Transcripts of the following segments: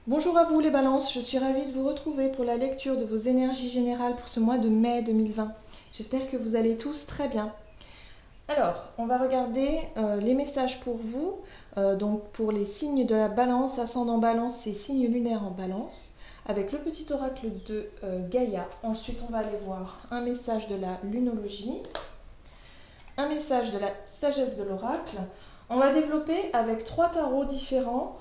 Bonjour à vous les balances, je suis ravie de vous retrouver pour la lecture de vos énergies générales pour ce mois de mai 2020. J'espère que vous allez tous très bien. Alors, on va regarder les messages pour vous, donc pour les signes de la balance, ascendant balance et signes lunaires en balance, avec le petit oracle de Gaïa. Ensuite, on va aller voir un message de la lunologie, un message de la sagesse de l'oracle. On va développer avec 3 tarots différents.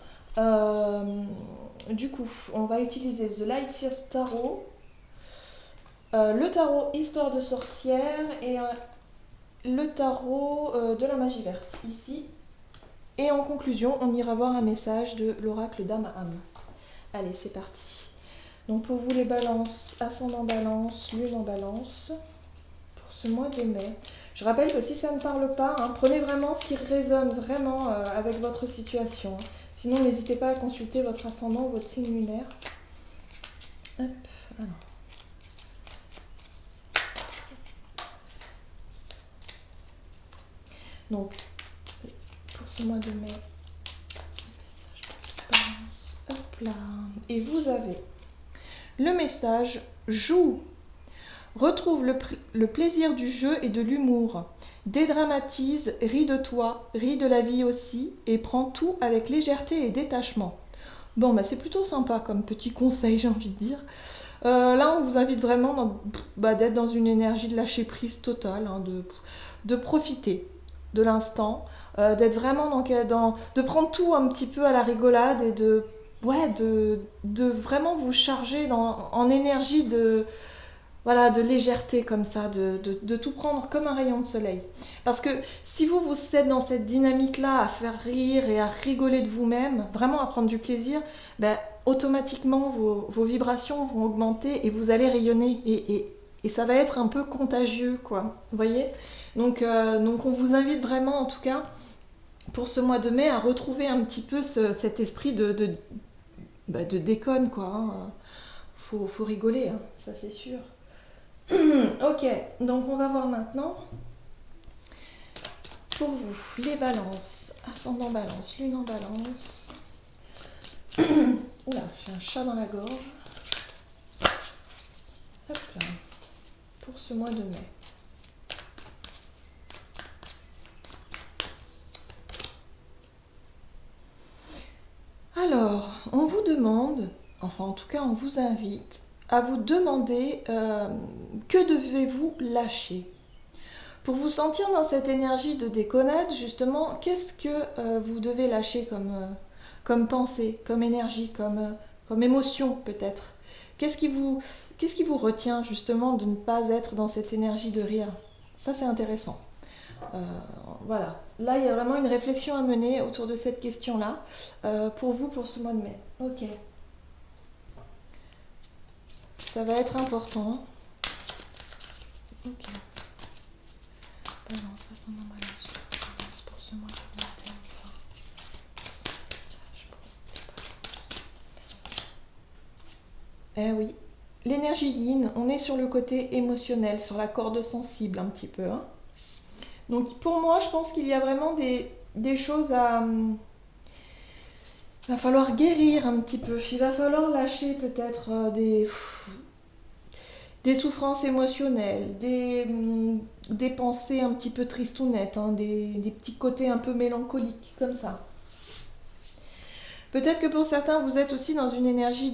Du coup, on va utiliser The Light Seers Tarot, le tarot Histoire de sorcière et le tarot de la magie verte ici. Et en conclusion, on ira voir un message de l'oracle d'Amaham. Allez, c'est parti. Donc pour vous les balances, ascendant balance, lune en balance, pour ce mois de mai. Je rappelle que si ça ne parle pas, prenez vraiment ce qui résonne vraiment avec votre situation. Sinon, n'hésitez pas à consulter votre ascendant ou votre signe lunaire. Hop, alors. Donc, pour ce mois de mai, message pour les balances. Hop là. Et vous avez le message joue. Retrouve le plaisir du jeu et de l'humour. Dédramatise, ris de toi, ris de la vie aussi, et prends tout avec légèreté et détachement. Bon, bah c'est plutôt sympa comme petit conseil, j'ai envie de dire. Là, on vous invite vraiment d'être dans une énergie de lâcher prise totale, de profiter de l'instant, d'être vraiment de prendre tout un petit peu à la rigolade et de vraiment vous charger en énergie voilà, de légèreté comme ça, de tout prendre comme un rayon de soleil. Parce que si vous êtes dans cette dynamique-là à faire rire et à rigoler de vous-même, vraiment à prendre du plaisir, ben, automatiquement vos vibrations vont augmenter et vous allez rayonner. Et ça va être un peu contagieux, quoi. Vous voyez, donc on vous invite vraiment, en tout cas, pour ce mois de mai, à retrouver un petit peu cet esprit de déconne, quoi. Faut rigoler, ça c'est sûr. Ok, donc on va voir maintenant pour vous les balances, ascendant balance, lune en balance. Oula, j'ai un chat dans la gorge. Hop là, pour ce mois de mai. Alors, on vous demande, enfin en tout cas on vous invite à vous demander que devez-vous lâcher. Pour vous sentir dans cette énergie de déconnade, justement, qu'est-ce que vous devez lâcher comme pensée, comme énergie, comme émotion peut-être. Qu'est-ce qui vous retient justement de ne pas être dans cette énergie de rire. Ça c'est intéressant. Euh, voilà. Là, il y a vraiment une réflexion à mener autour de cette question-là pour vous pour ce mois de mai. Ok. Ça va être important. Ok. Balance, ascendant balance. Balance pour ce mois de mai 2020. Eh oui. L'énergie yin, on est sur le côté émotionnel, sur la corde sensible un petit peu. Donc pour moi, je pense qu'il y a vraiment des choses à... Il va falloir guérir un petit peu. Il va falloir lâcher peut-être des souffrances émotionnelles, des pensées un petit peu tristounettes, des petits côtés un peu mélancoliques comme ça. Peut-être que pour certains, vous êtes aussi dans une énergie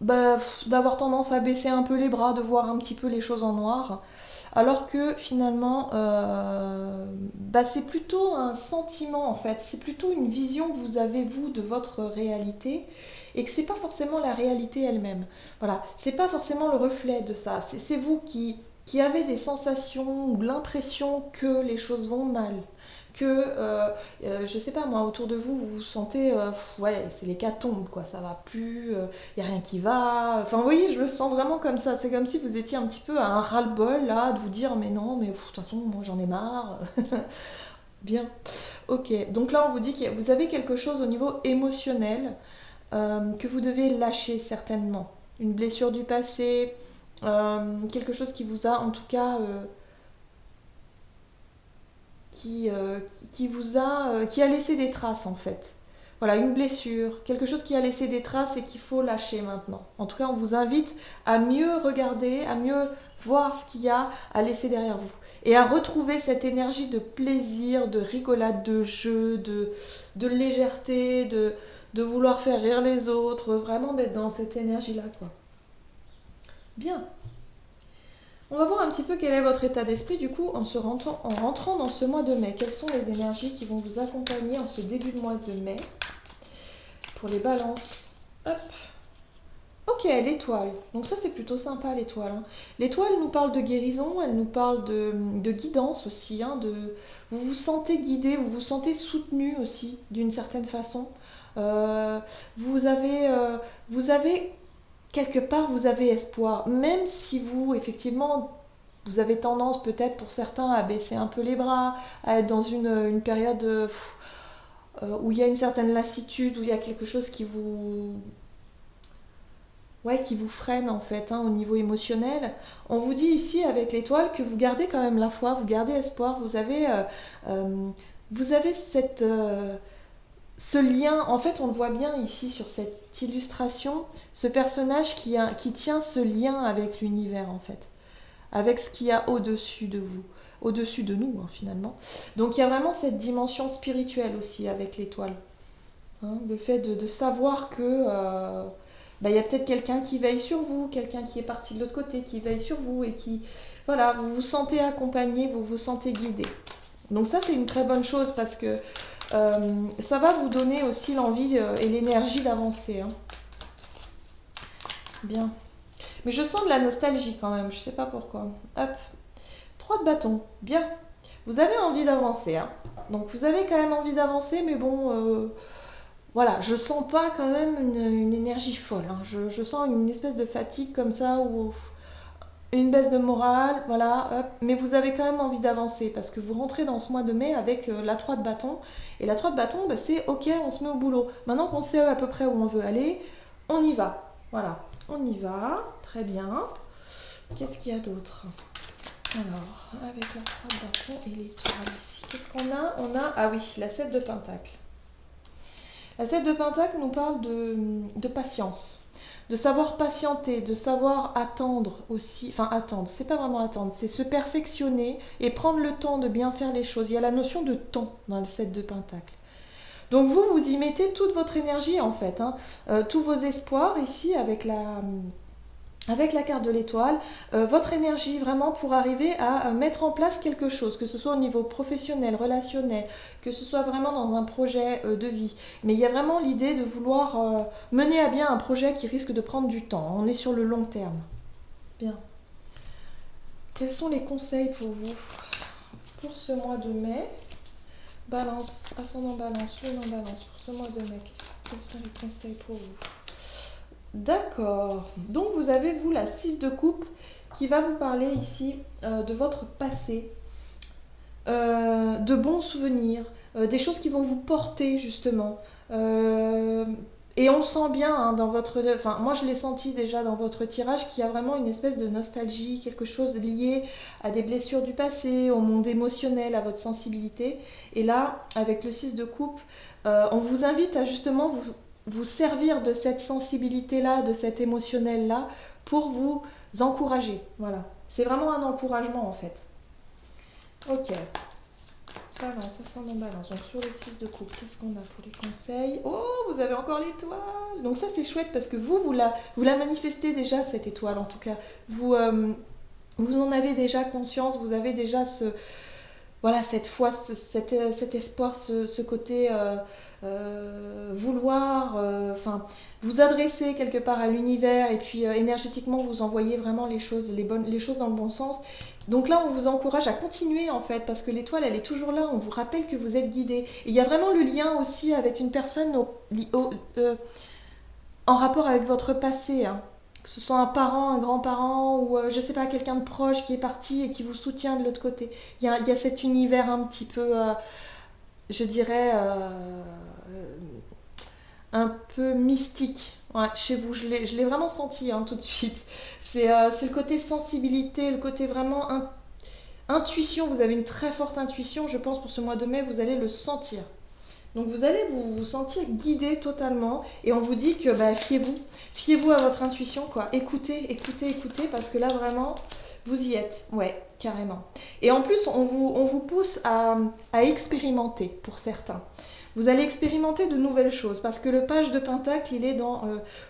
d'avoir tendance à baisser un peu les bras, de voir un petit peu les choses en noir, alors que finalement, c'est plutôt un sentiment en fait, c'est plutôt une vision que vous avez vous de votre réalité, et que c'est pas forcément la réalité elle-même. Voilà, c'est pas forcément le reflet de ça, c'est vous qui avez des sensations ou l'impression que les choses vont mal, que je sais pas moi, autour de vous vous vous sentez ouais, c'est l'hécatombe quoi, ça va plus, il n'y a rien qui va. Enfin, vous voyez, je me sens vraiment comme ça. C'est comme si vous étiez un petit peu à un ras-le-bol, là, de vous dire, mais non, mais de toute façon, moi, j'en ai marre. Bien. Ok. Donc là, on vous dit que vous avez quelque chose au niveau émotionnel que vous devez lâcher, certainement. Une blessure du passé, quelque chose qui vous a, en tout cas, qui vous a, qui a laissé des traces, en fait. voilà, une blessure, quelque chose qui a laissé des traces et qu'il faut lâcher maintenant. En tout cas, on vous invite à mieux regarder, à mieux voir ce qu'il y a à laisser derrière vous. Et à retrouver cette énergie de plaisir, de rigolade, de jeu, de légèreté, de vouloir faire rire les autres, vraiment d'être dans cette énergie-là, quoi. Bien. On va voir un petit peu quel est votre état d'esprit du coup en rentrant dans ce mois de mai. Quelles sont les énergies qui vont vous accompagner en ce début de mois de mai pour les balances. Hop. Ok, l'étoile. Donc ça c'est plutôt sympa l'étoile. Hein. L'étoile nous parle de guérison, elle nous parle de guidance aussi. Hein, vous vous sentez guidé, vous vous sentez soutenu aussi d'une certaine façon. Vous avez quelque part, vous avez espoir, même si vous, effectivement, vous avez tendance peut-être pour certains à baisser un peu les bras, à être dans une période où il y a une certaine lassitude, où il y a quelque chose qui vous freine en fait hein, au niveau émotionnel. On vous dit ici avec l'étoile que vous gardez quand même la foi, vous gardez espoir, vous avez ce lien, en fait on le voit bien ici sur cette illustration, ce personnage qui tient ce lien avec l'univers en fait, avec ce qu'il y a au-dessus de vous, au-dessus de nous hein, finalement. Donc il y a vraiment cette dimension spirituelle aussi avec l'étoile. Hein, le fait de savoir que il y a peut-être quelqu'un qui veille sur vous, quelqu'un qui est parti de l'autre côté, qui veille sur vous et qui, voilà, vous vous sentez accompagné, vous vous sentez guidé. Donc ça c'est une très bonne chose parce que ça va vous donner aussi l'envie et l'énergie d'avancer. Hein. Bien. Mais je sens de la nostalgie quand même, je sais pas pourquoi. Hop. 3 de bâton. Bien. Vous avez envie d'avancer. Hein. Donc vous avez quand même envie d'avancer, mais bon, voilà, je sens pas quand même une énergie folle. Hein. Je sens une espèce de fatigue comme ça, ou une baisse de morale, voilà, hop. Mais vous avez quand même envie d'avancer parce que vous rentrez dans ce mois de mai avec la 3 de bâton. Et la 3 de bâton, c'est ok, on se met au boulot. Maintenant qu'on sait à peu près où on veut aller, on y va. Voilà, on y va, très bien. Qu'est-ce qu'il y a d'autre? Alors, avec la 3 de bâton et l'étoile ici, qu'est-ce qu'on a? On a, ah oui, la 7 de pentacle. La 7 de pentacle nous parle de patience. De savoir patienter, de savoir attendre aussi, enfin attendre, c'est pas vraiment attendre, c'est se perfectionner et prendre le temps de bien faire les choses. Il y a la notion de temps dans le 7 de pentacle. Donc vous y mettez toute votre énergie en fait, hein, tous vos espoirs ici avec la carte de l'étoile, votre énergie vraiment pour arriver à mettre en place quelque chose, que ce soit au niveau professionnel, relationnel, que ce soit vraiment dans un projet de vie. Mais il y a vraiment l'idée de vouloir mener à bien un projet qui risque de prendre du temps. On est sur le long terme. Bien. Quels sont les conseils pour vous pour ce mois de mai? Balance, ascendant balance, lune en balance pour ce mois de mai. Quels sont les conseils pour vous? D'accord. Donc vous avez, vous, la 6 de coupe qui va vous parler ici de votre passé, de bons souvenirs, des choses qui vont vous porter justement. Et on le sent bien hein, dans votre... Enfin, moi je l'ai senti déjà dans votre tirage qu'il y a vraiment une espèce de nostalgie, quelque chose lié à des blessures du passé, au monde émotionnel, à votre sensibilité. Et là, avec le 6 de coupe, on vous invite à justement vous servir de cette sensibilité-là, de cet émotionnel-là, pour vous encourager. Voilà. C'est vraiment un encouragement, en fait. Ok. Balance, ascendant balance. Donc, sur le 6 de coupe, qu'est-ce qu'on a pour les conseils? Oh, vous avez encore l'étoile. Donc, ça, c'est chouette parce que vous la manifestez déjà, cette étoile, en tout cas. Vous en avez déjà conscience, vous avez déjà cette foi, cet espoir, ce côté vouloir, vous adresser quelque part à l'univers et puis énergétiquement vous envoyez vraiment les choses dans le bon sens. Donc là, on vous encourage à continuer en fait, parce que l'étoile, elle est toujours là. On vous rappelle que vous êtes guidé. Et il y a vraiment le lien aussi avec une personne en rapport avec votre passé. Hein. Que ce soit un parent, un grand-parent ou je sais pas, quelqu'un de proche qui est parti et qui vous soutient de l'autre côté. Il y a cet univers un petit peu, je dirais, un peu mystique. Ouais, chez vous, je l'ai vraiment senti hein, tout de suite. C'est le côté sensibilité, le côté vraiment intuition. Vous avez une très forte intuition, je pense, pour ce mois de mai, vous allez le sentir. Donc vous allez vous sentir guidé totalement et on vous dit que bah, fiez-vous à votre intuition quoi. Écoutez, écoutez, écoutez parce que là vraiment vous y êtes, ouais, carrément. Et en plus on vous pousse à expérimenter pour certains. Vous allez expérimenter de nouvelles choses parce que le page de Pentacle il est dans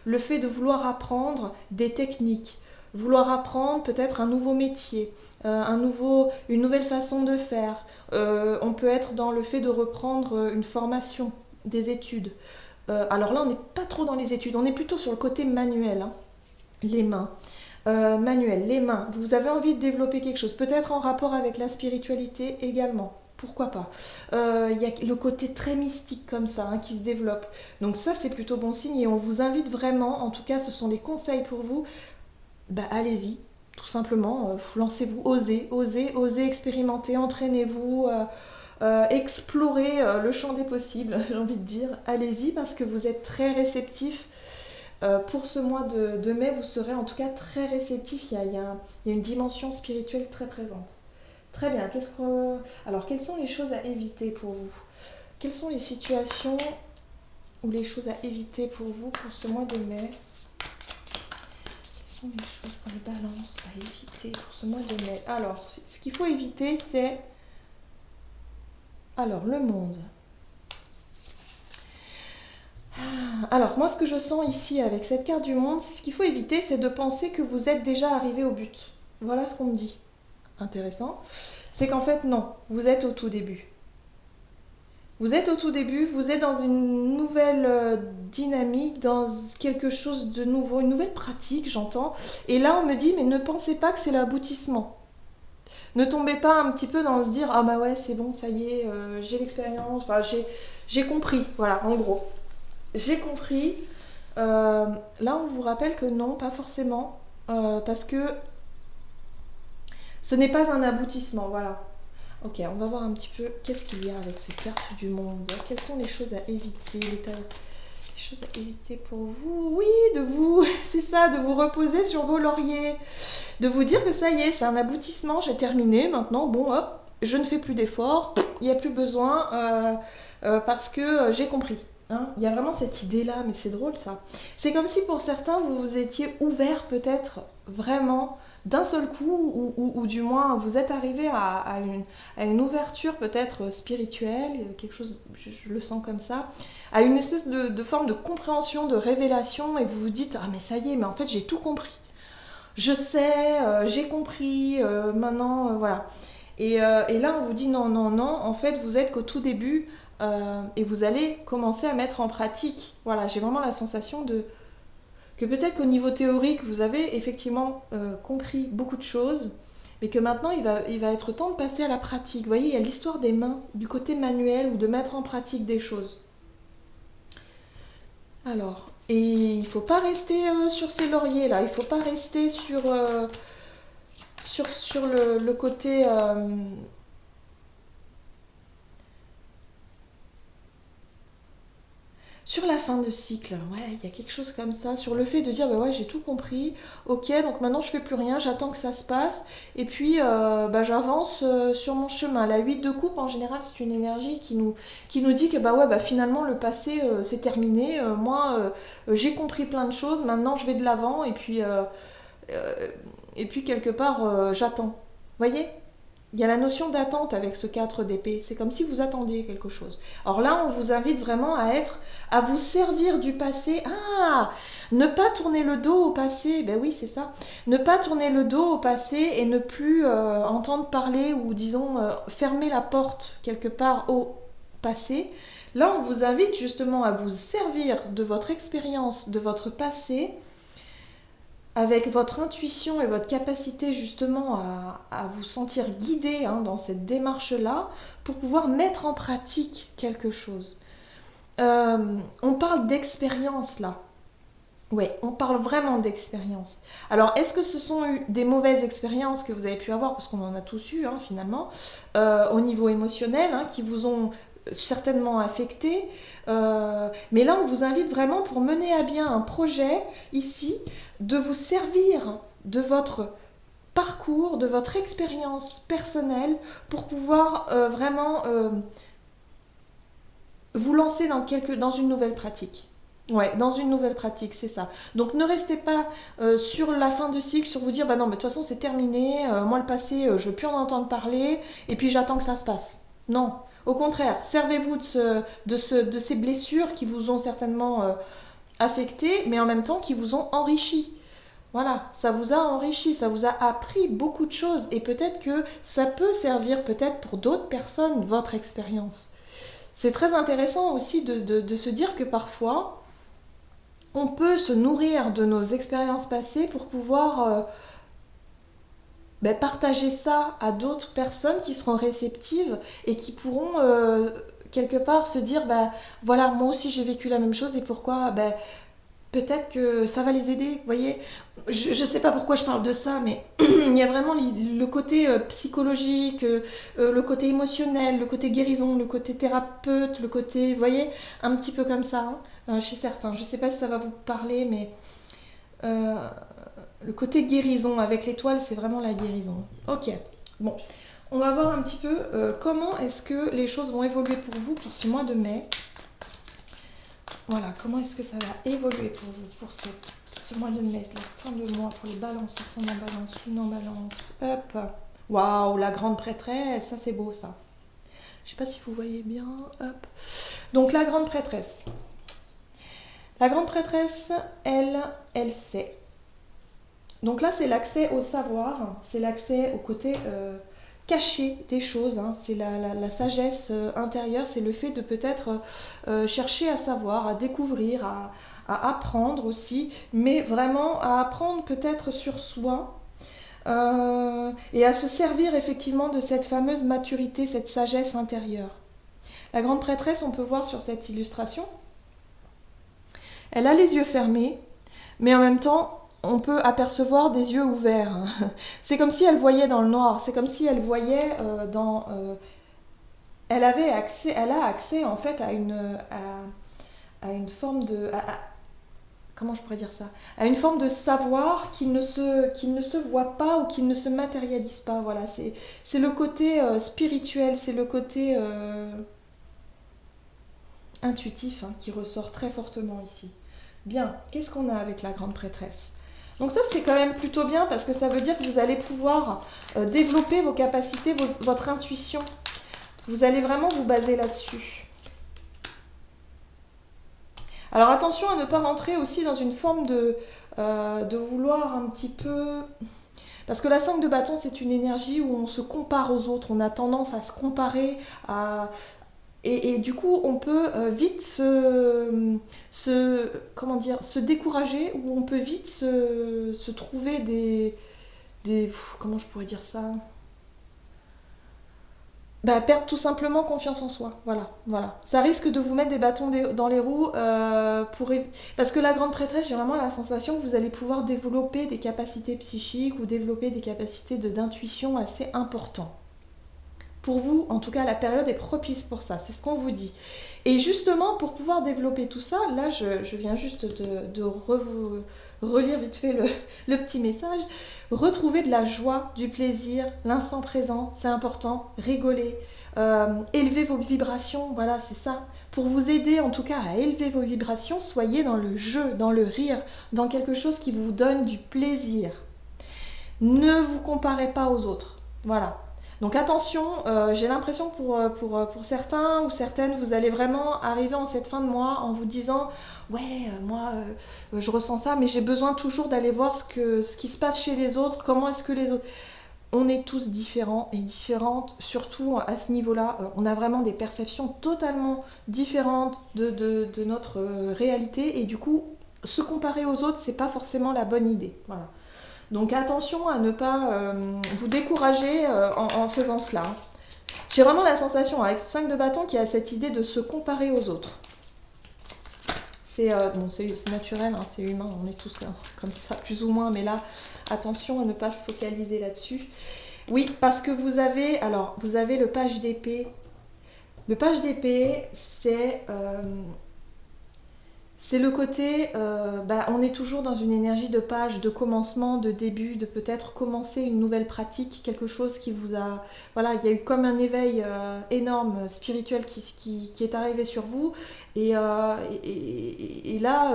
le fait de vouloir apprendre des techniques. Vouloir apprendre peut-être un nouveau métier, une nouvelle façon de faire. On peut être dans le fait de reprendre une formation, des études. Alors là, on n'est pas trop dans les études, on est plutôt sur le côté manuel, hein, les mains. Manuel, les mains. Vous avez envie de développer quelque chose, peut-être en rapport avec la spiritualité également. Pourquoi pas. Y a le côté très mystique comme ça hein, qui se développe. Donc ça, c'est plutôt bon signe et on vous invite vraiment, en tout cas, ce sont les conseils pour vous. Bah, allez-y, tout simplement, lancez-vous, osez expérimenter, entraînez-vous, explorez le champ des possibles, j'ai envie de dire. Allez-y parce que vous êtes très réceptif. Pour ce mois de mai, vous serez en tout cas très réceptif. Il y a une dimension spirituelle très présente. Très bien. Alors, quelles sont les choses à éviter pour vous? Quelles sont les situations ou les choses à éviter pour vous pour ce mois de mai? Quelles sont les choses pour les balances à éviter pour ce mois de mai? Alors, ce qu'il faut éviter, c'est... Alors, le monde. Alors, moi, ce que je sens ici avec cette carte du monde, ce qu'il faut éviter, c'est de penser que vous êtes déjà arrivé au but. Voilà ce qu'on me dit. Intéressant. C'est qu'en fait, non, vous êtes au tout début. Vous êtes au tout début, vous êtes dans une nouvelle dynamique, dans quelque chose de nouveau, une nouvelle pratique, j'entends. Et là, on me dit, mais ne pensez pas que c'est l'aboutissement. Ne tombez pas un petit peu dans se dire, ah bah ouais, c'est bon, ça y est, j'ai l'expérience, enfin, j'ai compris, voilà, en gros. J'ai compris. Là, on vous rappelle que non, pas forcément, parce que ce n'est pas un aboutissement, voilà. Ok, on va voir un petit peu qu'est-ce qu'il y a avec ces cartes du monde. Quelles sont les choses à éviter, les choses à éviter pour vous? Oui, c'est ça, de vous reposer sur vos lauriers, de vous dire que ça y est, c'est un aboutissement, j'ai terminé, maintenant, bon, hop, je ne fais plus d'efforts, il n'y a plus besoin, parce que j'ai compris. Hein, il y a vraiment cette idée-là, mais c'est drôle ça. C'est comme si pour certains, vous vous étiez ouvert peut-être vraiment d'un seul coup, ou du moins vous êtes arrivé à une ouverture peut-être spirituelle, quelque chose, je le sens comme ça, à une espèce de forme de compréhension, de révélation, et vous vous dites, ah mais ça y est, mais en fait j'ai tout compris. Je sais, j'ai compris, maintenant, voilà. Et là, on vous dit non, non, non, en fait, vous êtes qu'au tout début et vous allez commencer à mettre en pratique. Voilà, j'ai vraiment la sensation que peut-être qu'au niveau théorique, vous avez effectivement compris beaucoup de choses, mais que maintenant, il va être temps de passer à la pratique. Vous voyez, il y a l'histoire des mains, du côté manuel ou de mettre en pratique des choses. Alors, et il ne faut pas rester sur ces lauriers là, il ne faut pas rester sur le côté sur la fin de cycle. Ouais, il y a quelque chose comme ça, sur le fait de dire bah ouais, j'ai tout compris, ok, donc maintenant je fais plus rien, j'attends que ça se passe, et puis bah, j'avance sur mon chemin. La 8 de coupe, en général, c'est une énergie qui nous dit que bah ouais, bah finalement le passé c'est terminé, moi j'ai compris plein de choses, maintenant je vais de l'avant, et puis quelque part j'attends. Voyez, il y a la notion d'attente avec ce 4 d'épée. C'est comme si vous attendiez quelque chose. Alors là, on vous invite vraiment à vous servir du passé. Ah, ne pas tourner le dos au passé. Ben oui, c'est ça. Ne pas tourner le dos au passé et ne plus entendre parler ou disons fermer la porte quelque part au passé. Là, on vous invite justement à vous servir de votre expérience, de votre passé, avec votre intuition et votre capacité justement à vous sentir guidé hein, dans cette démarche-là pour pouvoir mettre en pratique quelque chose. On parle d'expérience là. Oui, on parle vraiment d'expérience. Alors, est-ce que ce sont des mauvaises expériences que vous avez pu avoir, parce qu'on en a tous eu hein, finalement, au niveau émotionnel, hein, qui vous ont certainement affecté, mais là on vous invite vraiment pour mener à bien un projet ici, de vous servir de votre parcours, de votre expérience personnelle pour pouvoir vraiment vous lancer dans une nouvelle pratique. Ouais, dans une nouvelle pratique, c'est ça. Donc ne restez pas sur la fin de cycle, sur vous dire, bah non, mais de toute façon c'est terminé, moi le passé, je veux plus en entendre parler, et puis j'attends que ça se passe. Non, au contraire, servez-vous de ces blessures qui vous ont certainement affecté, mais en même temps qui vous ont enrichi. Voilà, ça vous a enrichi, ça vous a appris beaucoup de choses, et peut-être que ça peut servir peut-être pour d'autres personnes, votre expérience. C'est très intéressant aussi de se dire que parfois, on peut se nourrir de nos expériences passées pour pouvoir partager ça à d'autres personnes qui seront réceptives et qui pourront quelque part se dire, voilà, moi aussi j'ai vécu la même chose et pourquoi peut-être que ça va les aider, vous voyez. Je ne sais pas pourquoi je parle de ça, mais il y a vraiment le côté psychologique, le côté émotionnel, le côté guérison, le côté thérapeute, le côté, vous voyez, un petit peu comme ça, chez certains. Je ne sais pas si ça va vous parler, mais euh, le côté guérison avec l'étoile, c'est vraiment la guérison. Ok, bon, on va voir un petit peu comment est-ce que les choses vont évoluer pour vous pour ce mois de mai. Voilà, comment est-ce que ça va évoluer pour vous pour ce mois de mai, la fin de mois, pour les balances, ascendant balance, lune en balance, hop. Waouh, la grande prêtresse, ça c'est beau ça. Je sais pas si vous voyez bien, hop. Donc la grande prêtresse. La grande prêtresse, elle sait. Donc là c'est l'accès au savoir, c'est l'accès au côté cacher des choses, hein. C'est la sagesse intérieure, c'est le fait de peut-être chercher à savoir, à découvrir, à apprendre aussi, mais vraiment à apprendre peut-être sur soi et à se servir effectivement de cette fameuse maturité, cette sagesse intérieure. La grande prêtresse, on peut voir sur cette illustration, elle a les yeux fermés, mais en même temps, on peut apercevoir des yeux ouverts. C'est comme si elle voyait dans le noir, c'est comme si elle voyait elle a accès en fait à une forme de... comment je pourrais dire ça? À une forme de savoir qui ne se voit pas ou qui ne se matérialise pas. Voilà, c'est le côté spirituel, c'est le côté intuitif qui ressort très fortement ici. Bien, qu'est-ce qu'on a avec la grande prêtresse? Donc ça c'est quand même plutôt bien parce que ça veut dire que vous allez pouvoir développer vos capacités, votre intuition. Vous allez vraiment vous baser là-dessus. Alors attention à ne pas rentrer aussi dans une forme de vouloir un petit peu... Parce que la 5 de bâton, c'est une énergie où on se compare aux autres, on a tendance à se comparer, et du coup, on peut vite comment dire, se décourager, ou on peut vite se trouver comment je pourrais dire ça? Perdre tout simplement confiance en soi. Voilà. Ça risque de vous mettre des bâtons dans les roues parce que la grande prêtresse, j'ai vraiment la sensation que vous allez pouvoir développer des capacités psychiques ou développer des capacités d'intuition assez importantes. Pour vous, en tout cas, la période est propice pour ça, c'est ce qu'on vous dit. Et justement, pour pouvoir développer tout ça, là, je viens juste de relire vite fait le petit message. Retrouver de la joie, du plaisir, l'instant présent, c'est important. Rigoler, élever vos vibrations, voilà, c'est ça. Pour vous aider, en tout cas, à élever vos vibrations, soyez dans le jeu, dans le rire, dans quelque chose qui vous donne du plaisir. Ne vous comparez pas aux autres, voilà. Donc attention, j'ai l'impression que pour certains ou certaines, vous allez vraiment arriver en cette fin de mois en vous disant « Ouais, moi, je ressens ça, mais j'ai besoin toujours d'aller voir ce qui se passe chez les autres, comment est-ce que les autres... » On est tous différents et différentes, surtout à ce niveau-là. On a vraiment des perceptions totalement différentes de notre réalité, et du coup, se comparer aux autres, c'est pas forcément la bonne idée. Voilà. Donc attention à ne pas vous décourager en faisant cela. J'ai vraiment la sensation avec ce 5 de bâton qui a cette idée de se comparer aux autres. C'est naturel, c'est humain, on est tous comme ça, plus ou moins, mais là, attention à ne pas se focaliser là-dessus. Oui, parce que vous avez le page d'épée. Le page d'épée, c'est C'est le côté, on est toujours dans une énergie de page, de commencement, de début, de peut-être commencer une nouvelle pratique, quelque chose qui vous a... Voilà, il y a eu comme un éveil énorme, spirituel qui est arrivé sur vous. Et là,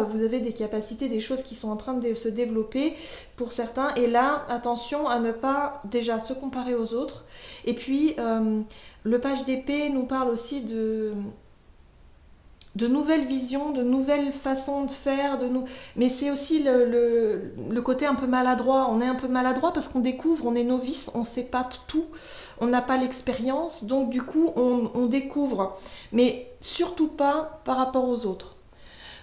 vous avez des capacités, des choses qui sont en train de se développer pour certains. Et là, attention à ne pas déjà se comparer aux autres. Et puis, le page d'épée nous parle aussi de nouvelles visions, de nouvelles façons de faire, mais c'est aussi le côté un peu maladroit. On est un peu maladroit parce qu'on découvre, on est novice, on ne sait pas tout, on n'a pas l'expérience, donc du coup on découvre, mais surtout pas par rapport aux autres.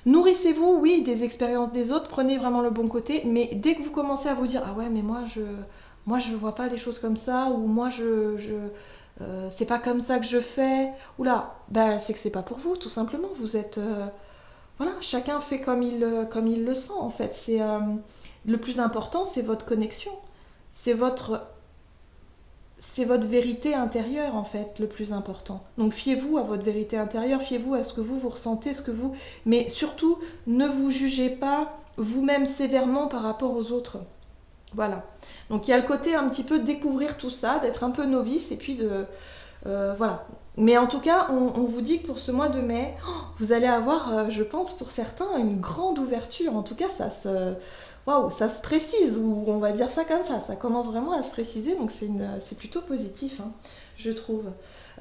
Nourrissez-vous, oui, des expériences des autres, prenez vraiment le bon côté, mais dès que vous commencez à vous dire « Ah ouais, mais moi je vois pas les choses comme ça » ou « Moi c'est pas comme ça que je fais », oula, c'est que c'est pas pour vous, tout simplement. Vous êtes... voilà, chacun fait comme il le sent, en fait. Le plus important, c'est votre connexion. C'est votre vérité intérieure, en fait, le plus important. Donc fiez-vous à votre vérité intérieure, fiez-vous à ce que vous ressentez, mais surtout, ne vous jugez pas vous-même sévèrement par rapport aux autres. Voilà. Donc il y a le côté un petit peu découvrir tout ça, d'être un peu novice, et puis voilà. Mais en tout cas, on vous dit que pour ce mois de mai, vous allez avoir, je pense, pour certains, une grande ouverture. En tout cas, ça se précise, ou on va dire ça comme ça commence vraiment à se préciser, donc c'est plutôt positif, hein, je trouve.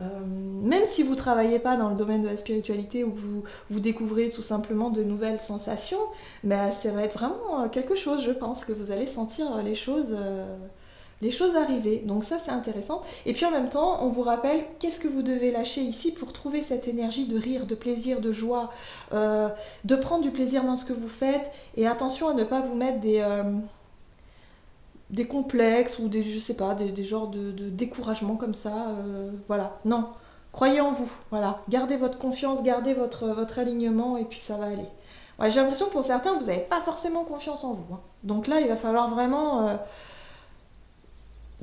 Même si vous ne travaillez pas dans le domaine de la spiritualité ou que vous découvrez tout simplement de nouvelles sensations, ça va être vraiment quelque chose, je pense, que vous allez sentir les choses arriver. Donc ça, c'est intéressant. Et puis en même temps, on vous rappelle qu'est-ce que vous devez lâcher ici pour trouver cette énergie de rire, de plaisir, de joie, de prendre du plaisir dans ce que vous faites. Et attention à ne pas vous mettre des complexes ou des genres de découragement comme ça. Voilà, non. Croyez en vous, voilà. Gardez votre confiance, gardez votre alignement et puis ça va aller. Ouais, j'ai l'impression que pour certains, vous n'avez pas forcément confiance en vous, hein. Donc là, il va falloir vraiment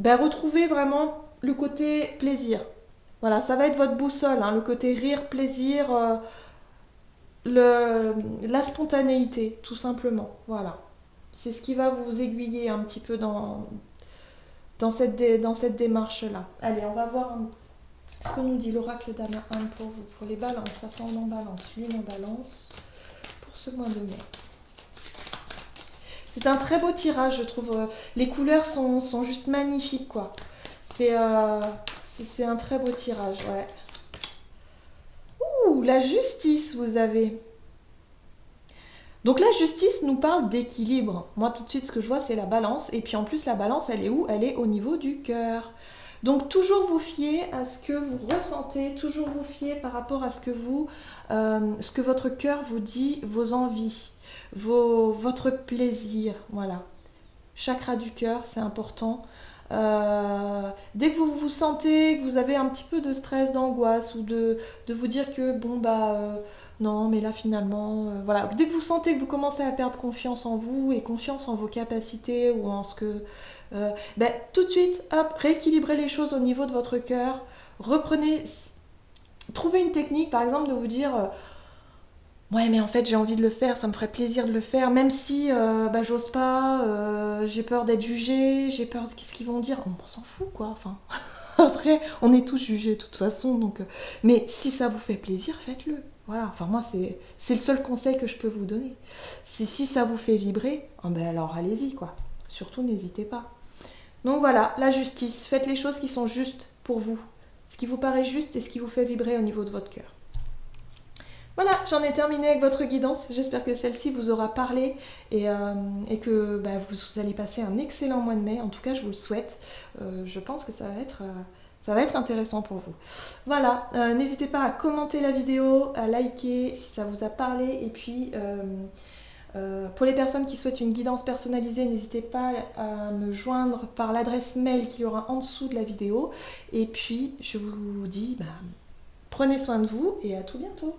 retrouver vraiment le côté plaisir. Voilà, ça va être votre boussole, hein, le côté rire, plaisir, la spontanéité, tout simplement. Voilà. C'est ce qui va vous aiguiller un petit peu dans cette démarche-là. Allez, on va voir ce que nous dit l'oracle d'Anna 1 pour vous, pour les balances, ascendant balance, lune en balance, pour ce mois de mai. C'est un très beau tirage, je trouve. Les couleurs sont juste magnifiques, quoi. C'est un très beau tirage, ouais. Ouh, la justice, vous avez. Donc la justice nous parle d'équilibre. Moi, tout de suite, ce que je vois, c'est la balance. Et puis en plus, la balance, elle est où? Elle est au niveau du cœur. Donc toujours vous fier à ce que vous ressentez, toujours vous fier par rapport à ce que votre cœur vous dit, vos envies, votre plaisir, voilà. Chakra du cœur, c'est important. Dès que vous vous sentez que vous avez un petit peu de stress, d'angoisse ou de vous dire que non mais là finalement voilà, dès que vous sentez que vous commencez à perdre confiance en vous et confiance en vos capacités ou en ce que tout de suite hop, rééquilibrez les choses au niveau de votre cœur, trouvez une technique par exemple de vous dire ouais, mais en fait, j'ai envie de le faire, ça me ferait plaisir de le faire, même si j'ose pas, j'ai peur d'être jugée, j'ai peur de qu'est-ce qu'ils vont dire. On s'en fout, quoi. Enfin, après, on est tous jugés de toute façon, donc. Mais si ça vous fait plaisir, faites-le. Voilà. Enfin, moi, c'est le seul conseil que je peux vous donner. Si ça vous fait vibrer, alors allez-y, quoi. Surtout, n'hésitez pas. Donc voilà, la justice. Faites les choses qui sont justes pour vous. Ce qui vous paraît juste et ce qui vous fait vibrer au niveau de votre cœur. Voilà, j'en ai terminé avec votre guidance. J'espère que celle-ci vous aura parlé et que vous allez passer un excellent mois de mai. En tout cas, je vous le souhaite. Je pense que ça va être intéressant pour vous. Voilà, n'hésitez pas à commenter la vidéo, à liker si ça vous a parlé. Et puis, pour les personnes qui souhaitent une guidance personnalisée, n'hésitez pas à me joindre par l'adresse mail qu'il y aura en dessous de la vidéo. Et puis, je vous dis, prenez soin de vous et à tout bientôt.